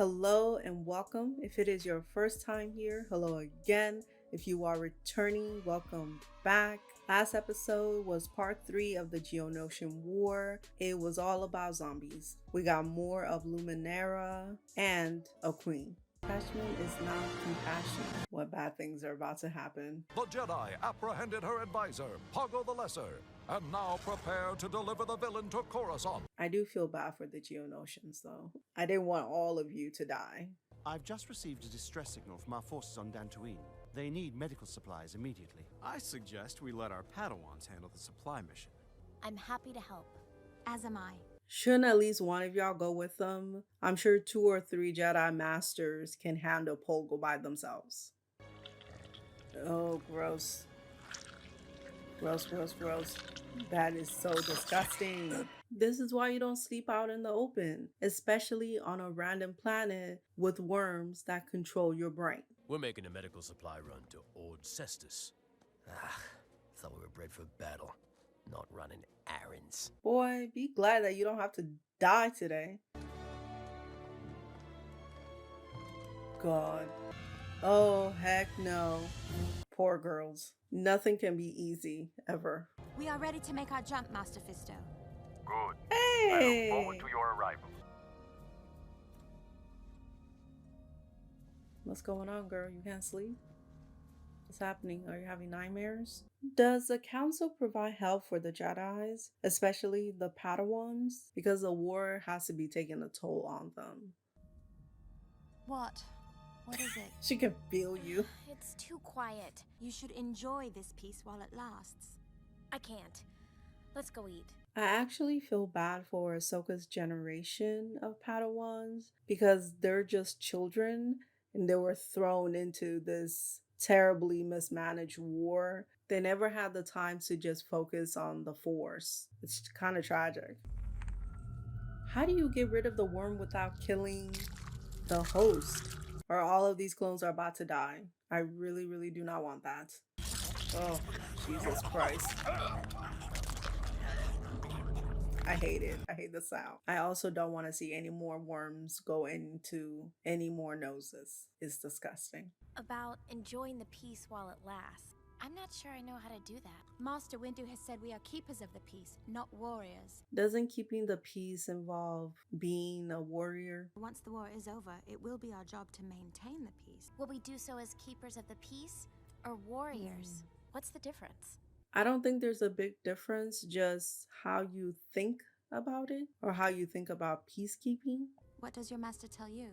Hello and welcome. If it is your first time here, hello again. If you are returning, welcome back. Last episode was part 3 of the Geonosian War. It was all about zombies. We got more of Luminara and a queen. Attachment is not compassion. What bad things are about to happen? The Jedi apprehended her advisor, Pogo the Lesser, and now prepare to deliver the villain to Coruscant. I do feel bad for the Geonosians though. I didn't want all of you to die. I've just received a distress signal from our forces on Dantooine. They need medical supplies immediately. I suggest we let our Padawans handle the supply mission. I'm happy to help. As am I. Shouldn't at least one of y'all go with them? I'm sure 2 or 3 Jedi Masters can handle Pogo by themselves. Oh, gross. Gross, gross, gross. That is so disgusting. This is why you don't sleep out in the open, especially on a random planet with worms that control your brain. We're making a medical supply run to Ord Cestus. Thought we were bred for battle, not running errands. Boy, be glad that you don't have to die today. God. Oh, heck no. Poor girls. Nothing can be easy, ever. We are ready to make our jump, Master Fisto. Good. Hey! I look forward to your arrival. What's going on, girl? You can't sleep? What's happening? Are you having nightmares? Does the council provide help for the Jedis, especially the Padawans? Because the war has to be taking a toll on them. What? What is it? She can feel you. It's too quiet. You should enjoy this peace while it lasts. I can't. Let's go eat. I actually feel bad for Ahsoka's generation of Padawans because they're just children and they were thrown into this terribly mismanaged war. They never had the time to just focus on the Force. It's kind of tragic. How do you get rid of the worm without killing the host? Or all of these clones are about to die. I really, really do not want that. Oh, Jesus Christ. I hate it. I hate the sound. I also don't want to see any more worms go into any more noses. It's disgusting. About enjoying the peace while it lasts. I'm not sure I know how to do that. Master Windu has said we are keepers of the peace, not warriors. Doesn't keeping the peace involve being a warrior? Once the war is over, it will be our job to maintain the peace. Will we do so as keepers of the peace or warriors? What's the difference? I don't think there's a big difference, just how you think about it or how you think about peacekeeping. What does your master tell you?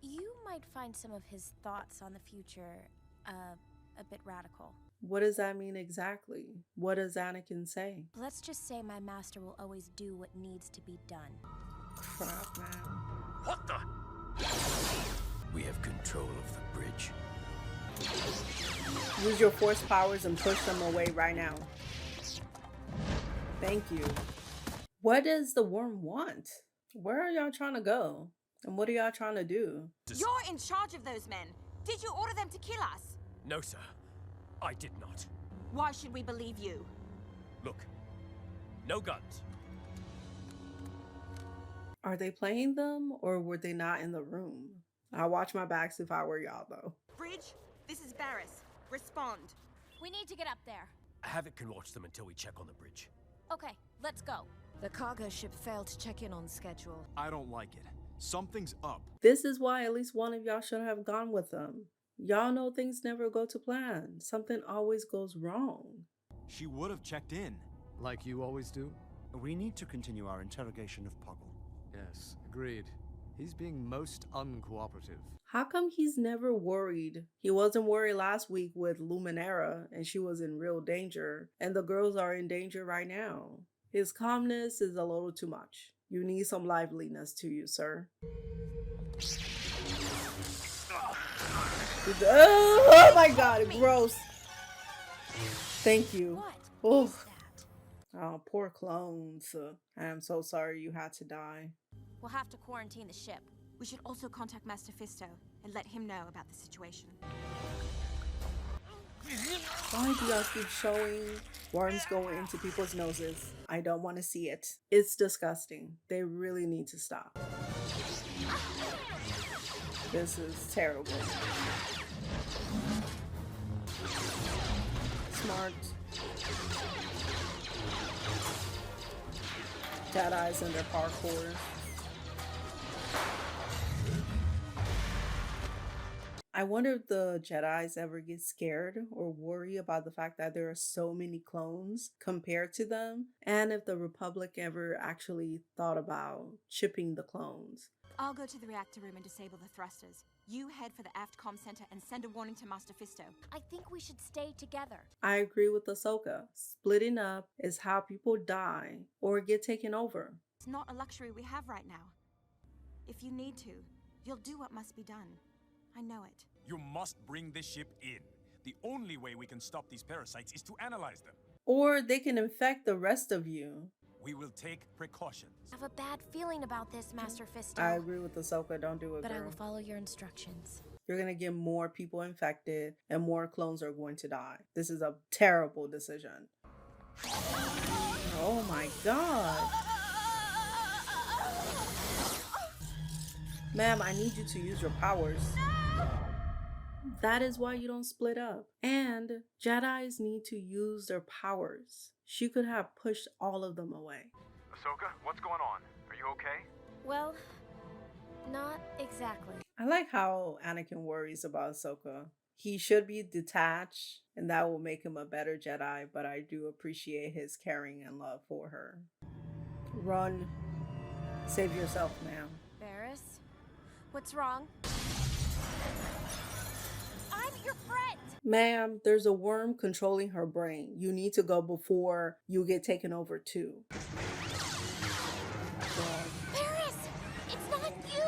You might find some of his thoughts on the future a bit radical. What does that mean exactly? What does Anakin say? Let's just say my master will always do what needs to be done. Crap, man. What the? We have control of the bridge. Use your force powers and push them away right now. Thank you. What does the worm want? Where are y'all trying to go? And what are y'all trying to do? You're in charge of those men. Did you order them to kill us? No, sir. I did not. Why should we believe you? Look, no guns. Are they playing them or were they not in the room? I'll watch my backs if I were y'all though. Bridge, this is Barriss. Respond. We need to get up there. Havoc can watch them until we check on the bridge. Okay, let's go. The cargo ship failed to check in on schedule. I don't like it. Something's up. This is why at least one of y'all should have gone with them. Y'all know things never go to plan. Something always goes wrong. She would have checked in. Like you always do? We need to continue our interrogation of Pogo. Yes, agreed. He's being most uncooperative. How come he's never worried? He wasn't worried last week with Luminara and she was in real danger. And the girls are in danger right now. His calmness is a little too much. You need some liveliness to you, sir. Oh my god, gross. Thank you. What? Oh, poor clones. I am so sorry you had to die. We'll have to quarantine the ship. We should also contact Master Fisto and let him know about the situation. Why do y'all keep showing worms going into people's noses? I don't want to see it. It's disgusting. They really need to stop. This is terrible. Smart. Jedi's in their parkour. I wonder if the Jedis ever get scared or worry about the fact that there are so many clones compared to them, and if the Republic ever actually thought about chipping the clones. I'll go to the reactor room and disable the thrusters. You head for the aft comm center and send a warning to Master Fisto. I think we should stay together. I agree with Ahsoka. Splitting up is how people die or get taken over. It's not a luxury we have right now. If you need to, you'll do what must be done. I know it. You must bring the ship in. The only way we can stop these parasites is to analyze them. Or they can infect the rest of you. We will take precautions. I have a bad feeling about this, Master Fisto. I agree with Ahsoka. Don't do it, But girl. I will follow your instructions. You're going to get more people infected and more clones are going to die. This is a terrible decision. Oh my god. Ma'am, I need you to use your powers. That is why you don't split up. And Jedis need to use their powers. She could have pushed all of them away. Ahsoka, what's going on? Are you okay? Well, not exactly. I like how Anakin worries about Ahsoka. He should be detached, and that will make him a better Jedi, but I do appreciate his caring and love for her. Run. Save yourself, ma'am. Barriss, what's wrong? I'm your friend! Ma'am, there's a worm controlling her brain. You need to go before you get taken over too. Barriss! It's not you!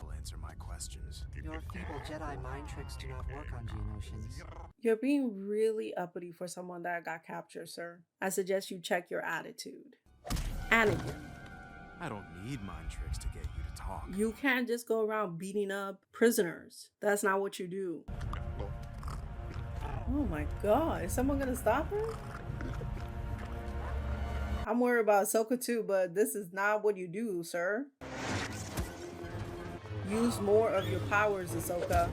Will answer my questions. Your feeble Jedi mind tricks do not work on Geonosians. You're being really uppity for someone that got captured, sir. I suggest you check your attitude. Anakin. I don't need mind tricks to get you to talk. You can't just go around beating up prisoners. That's not what you do. Oh my god, is someone gonna stop her? I'm worried about Ahsoka too, but this is not what you do, sir. Use more of your powers, Ahsoka.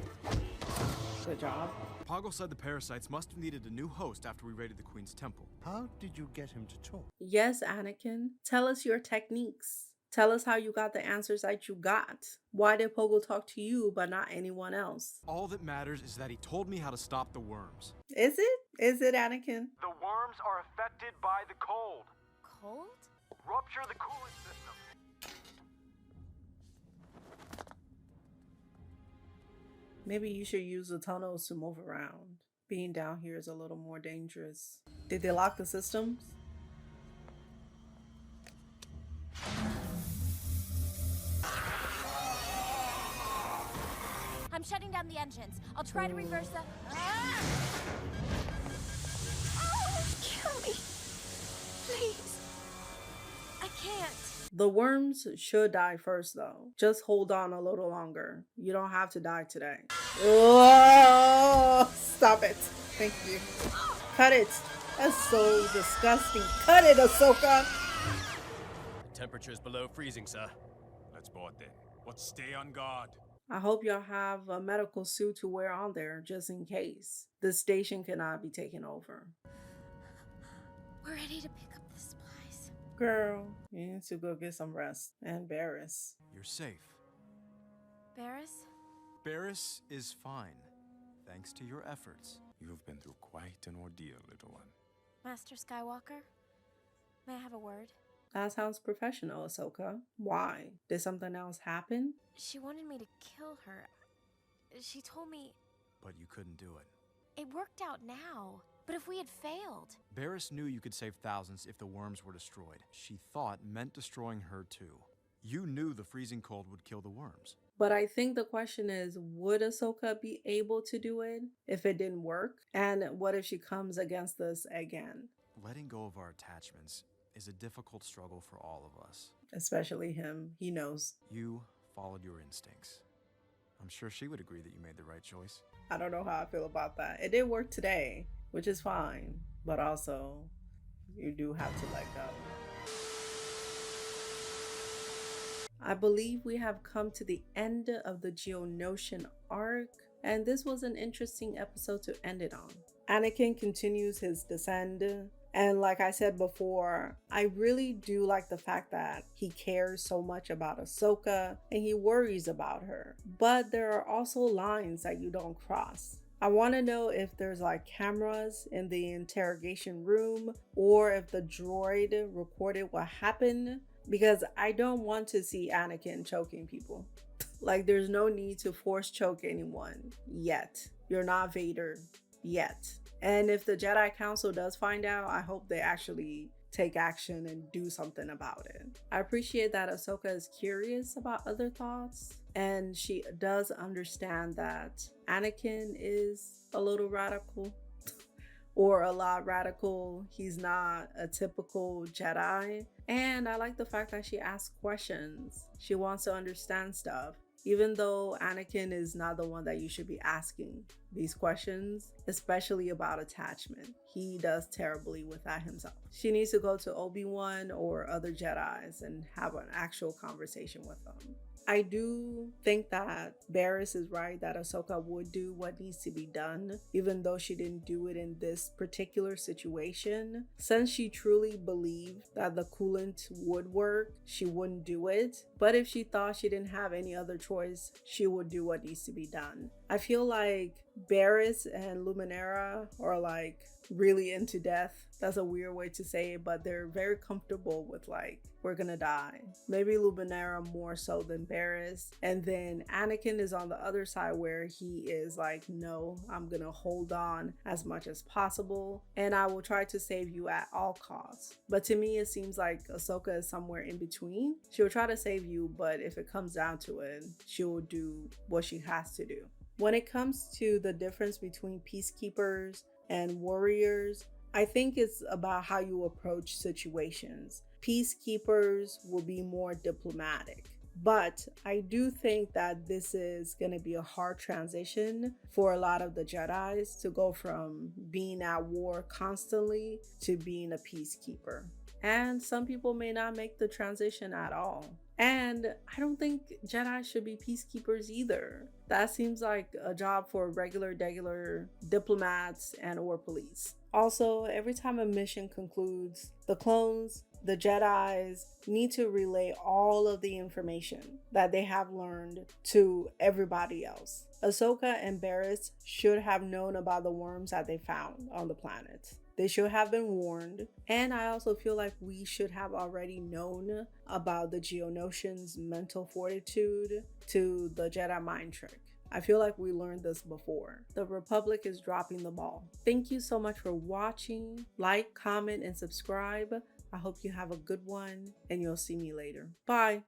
Good job. Poggle said the parasites must have needed a new host after we raided the Queen's temple. How did you get him to talk? Yes, Anakin. Tell us your techniques. Tell us how you got the answers that you got. Why did Pogo talk to you but not anyone else? All that matters is that he told me how to stop the worms. Is it? Is it, Anakin? The worms are affected by the cold. Cold? Rupture the cooling system. Maybe you should use the tunnels to move around. Being down here is a little more dangerous. Did they lock the systems? I'm shutting down the engines. I'll try to reverse the... Kill me. Please. I can't. The worms should die first though. Just hold on a little longer. You don't have to die today. Oh, stop it. Thank you. Cut it. That's so disgusting. Cut it, Ahsoka. The temperature's below freezing, sir. Let's board then. But stay on guard. I hope y'all have a medical suit to wear on there just in case. The station cannot be taken over. We're ready to pick up the supplies. Girl, you need to go get some rest. And Barriss. You're safe. Barriss? Barriss is fine, thanks to your efforts. You've been through quite an ordeal, little one. Master Skywalker? May I have a word? That sounds professional, Ahsoka. Why? Did something else happen? She wanted me to kill her. She told me But you couldn't do it. it worked out now. But if we had failed? Barriss knew you could save thousands if the worms were destroyed. She thought meant destroying her too. You knew the freezing cold would kill the worms. But I think the question is, would Ahsoka be able to do it if it didn't work? And what if she comes against us again? Letting go of our attachments is a difficult struggle for all of us. Especially him. He knows. You followed your instincts. I'm sure she would agree that you made the right choice. I don't know how I feel about that. It did work today, which is fine. But also, you do have to let go. I believe we have come to the end of the Geonosian arc, and this was an interesting episode to end it on. Anakin continues his descent, and like I said before, I really do like the fact that he cares so much about Ahsoka and he worries about her. But there are also lines that you don't cross. I want to know if there's like cameras in the interrogation room or if the droid recorded what happened, because I don't want to see Anakin choking people. Like, there's no need to force choke anyone yet. You're not Vader yet. And if the Jedi Council does find out, I hope they actually take action and do something about it. I appreciate that Ahsoka is curious about other thoughts, and she does understand that Anakin is a little radical or a lot radical. He's not a typical Jedi. And I like the fact that she asks questions. She wants to understand stuff. Even though Anakin is not the one that you should be asking these questions, especially about attachment. He does terribly with that himself. She needs to go to Obi-Wan or other Jedis and have an actual conversation with them. I do think that Barriss is right that Ahsoka would do what needs to be done, even though she didn't do it in this particular situation. Since she truly believed that the coolant would work, she wouldn't do it. But if she thought she didn't have any other choice, she would do what needs to be done. I feel like Barriss and Luminara are like really into death. That's a weird way to say it, but they're very comfortable with like, we're gonna die. Maybe Luminara more so than Barriss. And then Anakin is on the other side where he is like, no, I'm gonna hold on as much as possible and I will try to save you at all costs. But to me, it seems like Ahsoka is somewhere in between. She will try to save you, but if it comes down to it, she will do what she has to do. When it comes to the difference between peacekeepers and warriors, I think it's about how you approach situations. Peacekeepers will be more diplomatic, but I do think that this is going to be a hard transition for a lot of the Jedis to go from being at war constantly to being a peacekeeper. And some people may not make the transition at all. And I don't think Jedi should be peacekeepers either. That seems like a job for regular diplomats and or police. Also, every time a mission concludes, the clones, the Jedis need to relay all of the information that they have learned to everybody else. Ahsoka and Barriss should have known about the worms that they found on the planet. They should have been warned. And I also feel like we should have already known about the Geonosians' mental fortitude to the Jedi mind trick. I feel like we learned this before. The Republic is dropping the ball. Thank you so much for watching. Like, comment, and subscribe. I hope you have a good one, and you'll see me later. Bye.